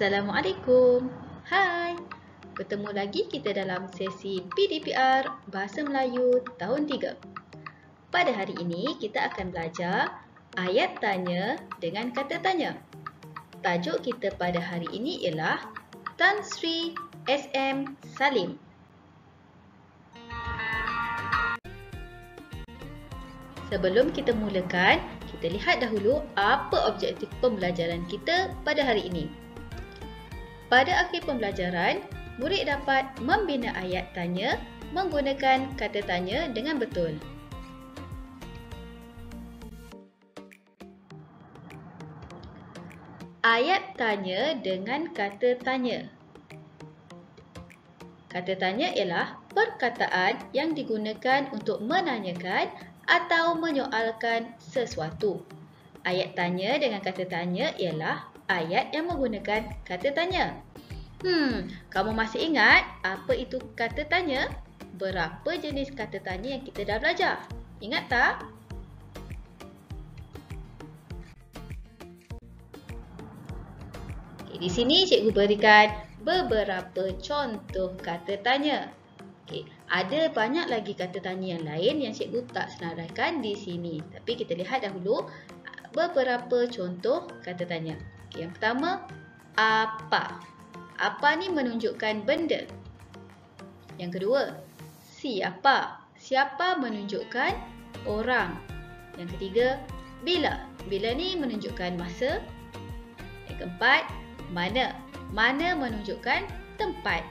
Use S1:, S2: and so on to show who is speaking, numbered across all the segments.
S1: Assalamualaikum. Hai. Bertemu lagi kita dalam sesi PDPR Bahasa Melayu tahun 3. Pada hari ini kita akan belajar ayat tanya dengan kata tanya. Tajuk kita pada hari ini ialah Tan Sri SM Salim. Sebelum kita mulakan, kita lihat dahulu apa objektif pembelajaran kita pada hari ini. Pada akhir pembelajaran, murid dapat membina ayat tanya menggunakan kata tanya dengan betul. Ayat tanya dengan kata tanya. Kata tanya ialah perkataan yang digunakan untuk menanyakan atau menyoalkan sesuatu. Ayat tanya dengan kata tanya ialah ayat yang menggunakan kata tanya. Kamu masih ingat apa itu kata tanya? Berapa jenis kata tanya yang kita dah belajar? Ingat tak? Di sini cikgu berikan beberapa contoh kata tanya. Ada banyak lagi kata tanya yang lain yang cikgu tak senaraikan di sini. Tapi kita lihat dahulu beberapa contoh kata tanya. Yang pertama, apa? Apa ni menunjukkan benda. Yang kedua, siapa? Siapa menunjukkan orang. Yang ketiga, bila? Bila ni menunjukkan masa. Yang keempat, mana? Mana menunjukkan tempat.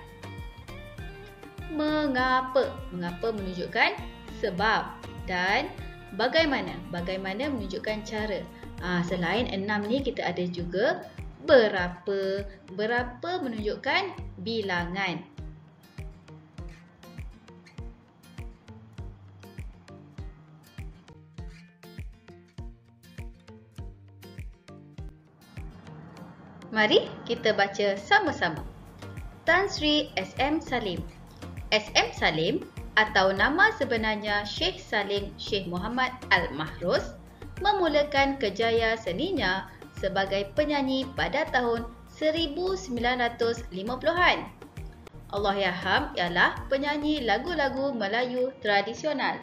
S1: Mengapa? Mengapa menunjukkan sebab. Dan bagaimana? Bagaimana menunjukkan cara. Selain 6 ni kita ada juga berapa. Berapa menunjukkan bilangan. Mari kita baca sama-sama. Tan Sri SM Salim. SM Salim atau nama sebenarnya Sheikh Salim Sheikh Muhammad Al-Mahruz memulakan kejayaan seninya sebagai penyanyi pada tahun 1950-an. Allahyarham ialah penyanyi lagu-lagu Melayu tradisional.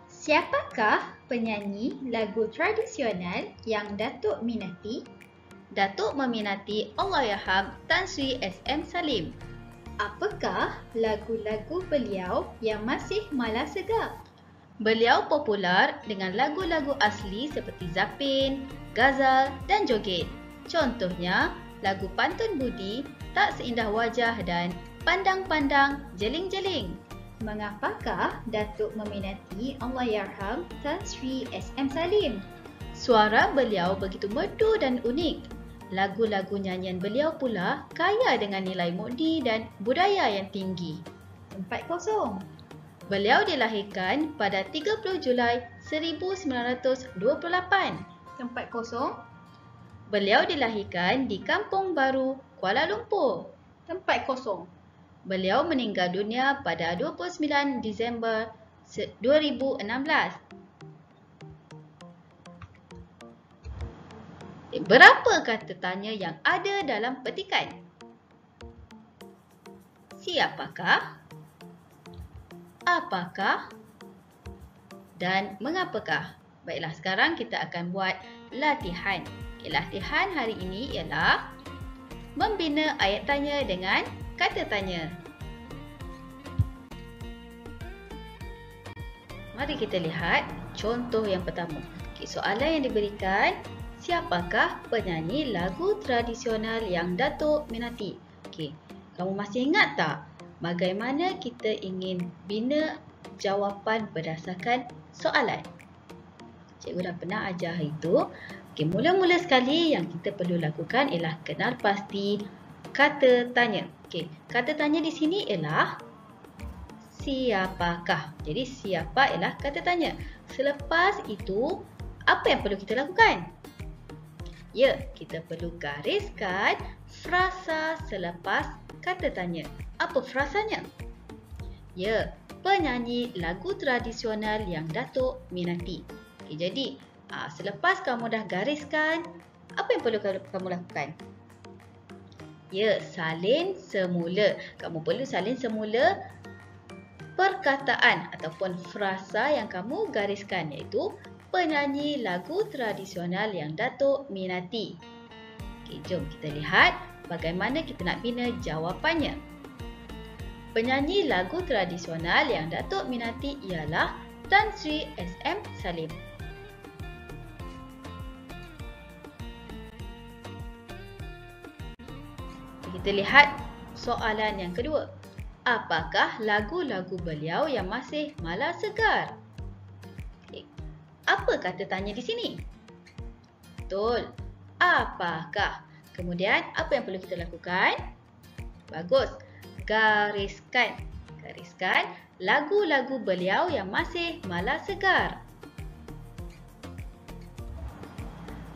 S1: Siapakah penyanyi lagu tradisional yang Datuk minati? Datuk meminati Allahyarham Tan Sri SM Salim. Apakah lagu-lagu beliau yang masih malasegar? Beliau popular dengan lagu-lagu asli seperti zapin, ghazal dan joget. Contohnya, lagu Pantun Budi, Tak Seindah Wajah dan Pandang-Pandang Jeling-Jeling. Mengapakah Datuk meminati Allahyarham Tan Sri SM Salim? Suara beliau begitu merdu dan unik. Lagu-lagu nyanyian beliau pula kaya dengan nilai mudi dan budaya yang tinggi. 4-0. Beliau dilahirkan pada 30 Julai 1928. 4-0. Beliau dilahirkan di Kampung Baru, Kuala Lumpur. 4-0. Beliau meninggal dunia pada 29 Disember 2016. Berapa kata tanya yang ada dalam petikan? Siapakah? Apakah? Dan mengapakah? Baiklah, sekarang kita akan buat latihan. Latihan hari ini ialah membina ayat tanya dengan kata tanya. Mari kita lihat contoh yang pertama. Soalan yang diberikan, siapakah penyanyi lagu tradisional yang Datuk minati? Kamu masih ingat tak bagaimana kita ingin bina jawapan berdasarkan soalan? Cikgu dah pernah ajar itu. Mula-mula sekali yang kita perlu lakukan ialah kenal pasti kata tanya. Kata tanya di sini ialah siapakah. Jadi siapa ialah kata tanya. Selepas itu, apa yang perlu kita lakukan? Ya, kita perlu gariskan frasa selepas kata tanya. Apa frasanya? Ya, penyanyi lagu tradisional yang Datuk minati. Jadi, selepas kamu dah gariskan, apa yang perlu kamu lakukan? Ya, salin semula. Kamu perlu salin semula perkataan ataupun frasa yang kamu gariskan, iaitu penyanyi lagu tradisional yang Datuk minati. Okey, jom kita lihat bagaimana kita nak bina jawapannya. Penyanyi lagu tradisional yang Datuk minati ialah Tan Sri SM Salim. Kita lihat soalan yang kedua. Apakah lagu-lagu beliau yang masih malas segar? Okay. Apa kata tanya di sini? Betul. Apakah? Kemudian, apa yang perlu kita lakukan? Bagus. Gariskan. Gariskan lagu-lagu beliau yang masih malas segar.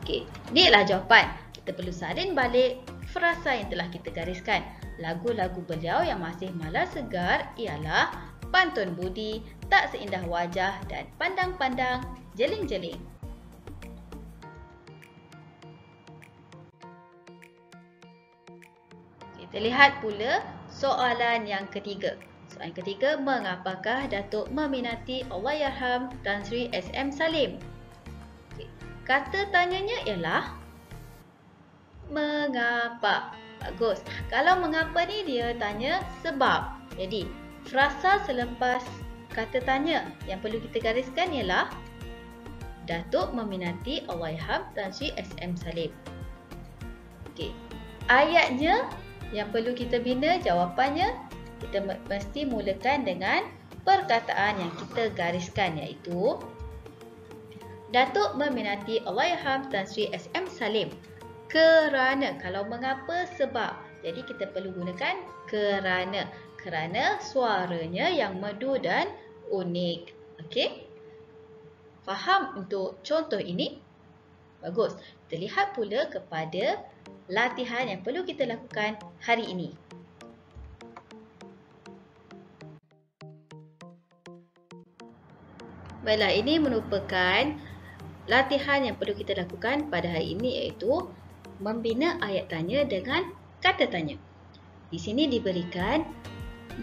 S1: Okey, inilah jawapan. Kita perlu salin balik frasa yang telah kita gariskan. Lagu-lagu beliau yang masih malas segar ialah Pantun Budi, Tak Seindah Wajah dan Pandang-Pandang Jeling-Jeling. Kita lihat pula soalan yang ketiga. Soalan ketiga, mengapakah Datuk meminati Allahyarham Tan Sri SM Salim? Kata tanyanya ialah mengapa. Bagus. Kalau mengapa ni dia tanya sebab. Jadi, frasa selepas kata tanya yang perlu kita gariskan ialah Datuk meminati Allahyarham Tan Sri SM Salim. Okey. Ayatnya yang perlu kita bina jawapannya, kita mesti mulakan dengan perkataan yang kita gariskan, iaitu Datuk meminati Allahyarham Tan Sri SM Salim. Kerana, kalau mengapa sebab. Jadi kita perlu gunakan kerana. Kerana suaranya yang merdu dan unik. Okey? Faham untuk contoh ini? Bagus. Kita lihat pula kepada latihan yang perlu kita lakukan hari ini. Baiklah, ini merupakan latihan yang perlu kita lakukan pada hari ini, iaitu membina ayat tanya dengan kata tanya. Di sini diberikan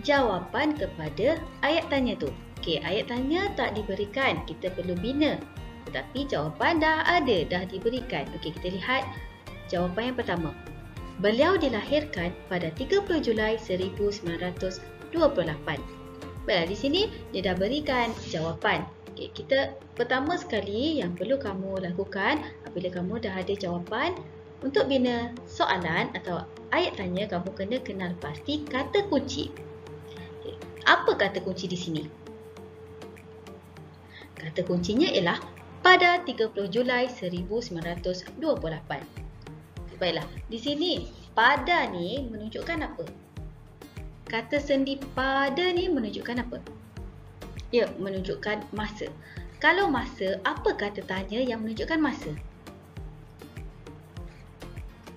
S1: jawapan kepada ayat tanya tu. Okey, ayat tanya tak diberikan, kita perlu bina. Tetapi jawapan dah ada, dah diberikan. Okey, kita lihat jawapan yang pertama. Beliau dilahirkan pada 30 Julai 1928. Baiklah, di sini dia dah berikan jawapan. Okey, kita pertama sekali yang perlu kamu lakukan apabila kamu dah ada jawapan, untuk bina soalan atau ayat tanya, kamu kena kenal pasti kata kunci. Okay. Apa kata kunci di sini? Kata kuncinya ialah pada 30 Julai 1928. Baiklah, di sini pada ni menunjukkan apa? Kata sendi pada ni menunjukkan apa? Ya, menunjukkan masa. Kalau masa, apa kata tanya yang menunjukkan masa?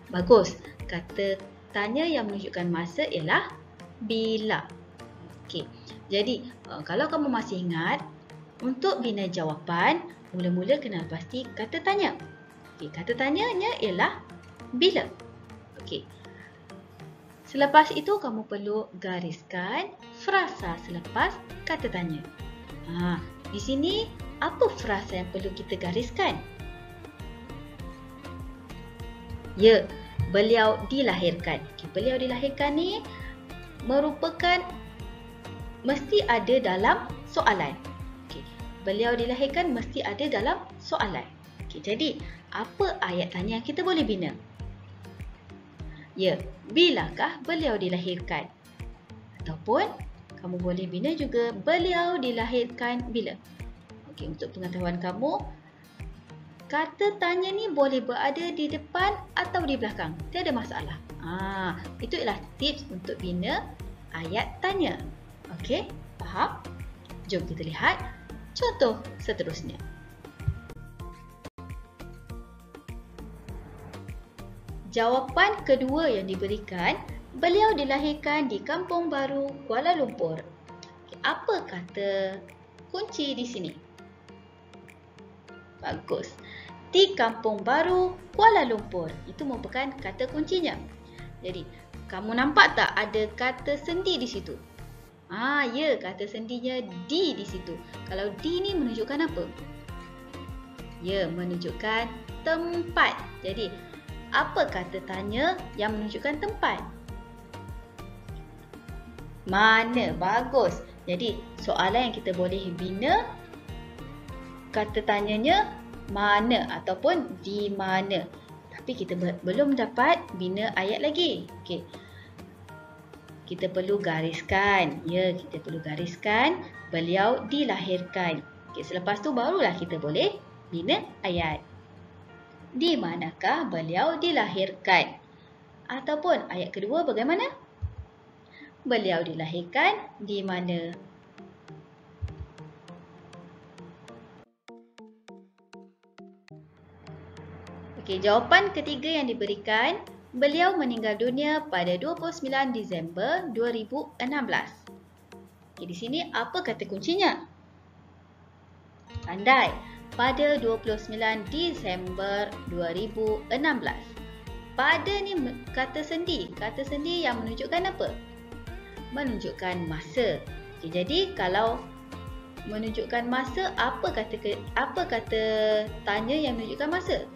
S1: Bagus. Kata tanya yang menunjukkan masa ialah bila. Okey. Jadi, kalau kamu masih ingat, untuk bina jawapan, mula-mula kenal pasti kata tanya. Okey, kata tanyanya ialah bila. Okey. Selepas itu, kamu perlu gariskan frasa selepas kata tanya. Di sini, apa frasa yang perlu kita gariskan? Ya, beliau dilahirkan. Okay, beliau dilahirkan ni merupakan mesti ada dalam soalan. Okay, beliau dilahirkan mesti ada dalam soalan. Okay, jadi, apa ayat tanya yang kita boleh bina? Ya, bilakah beliau dilahirkan? Ataupun, kamu boleh bina juga beliau dilahirkan bila? Okay, untuk pengetahuan kamu, kata tanya ni boleh berada di depan atau di belakang. Tiada masalah. Itu ialah tips untuk bina ayat tanya. Okey, faham? Jom kita lihat contoh seterusnya. Jawapan kedua yang diberikan, beliau dilahirkan di Kampung Baru, Kuala Lumpur. Apa kata kunci di sini? Bagus. Di Kampung Baru, Kuala Lumpur. Itu merupakan kata kuncinya. Jadi, kamu nampak tak ada kata sendi di situ? Ya, kata sendinya di situ. Kalau di ni menunjukkan apa? Ya, menunjukkan tempat. Jadi, apa kata tanya yang menunjukkan tempat? Mana? Bagus. Jadi, soalan yang kita boleh bina, kata tanyanya mana ataupun di mana. Tapi kita belum dapat bina ayat lagi. Okey. Kita perlu gariskan. Ya, kita perlu gariskan. Beliau dilahirkan. Okey, selepas tu barulah kita boleh bina ayat. Di manakah beliau dilahirkan? Ataupun ayat kedua bagaimana? Beliau dilahirkan di mana? Okey, jawapan ketiga yang diberikan, beliau meninggal dunia pada 29 Disember 2016. Okey, di sini apa kata kuncinya? Pandai. Pada 29 Disember 2016. Pada ni kata sendi. Kata sendi yang menunjukkan apa? Menunjukkan masa. Okey, jadi kalau menunjukkan masa, apa kata tanya yang menunjukkan masa?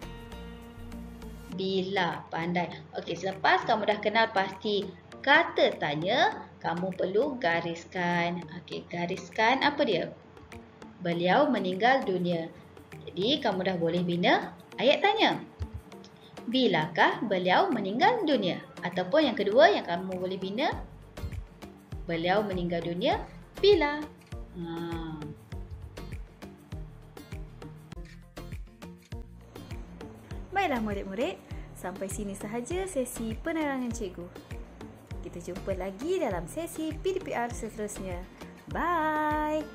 S1: Bila. Pandai. Okey, selepas kamu dah kenal pasti kata tanya, kamu perlu gariskan. Okey, gariskan apa dia? Beliau meninggal dunia. Jadi, kamu dah boleh bina ayat tanya. Bilakah beliau meninggal dunia? Ataupun yang kedua yang kamu boleh bina, beliau meninggal dunia bila?
S2: Baiklah murid-murid, sampai sini sahaja sesi penerangan cikgu. Kita jumpa lagi dalam sesi PDPR seterusnya. Bye!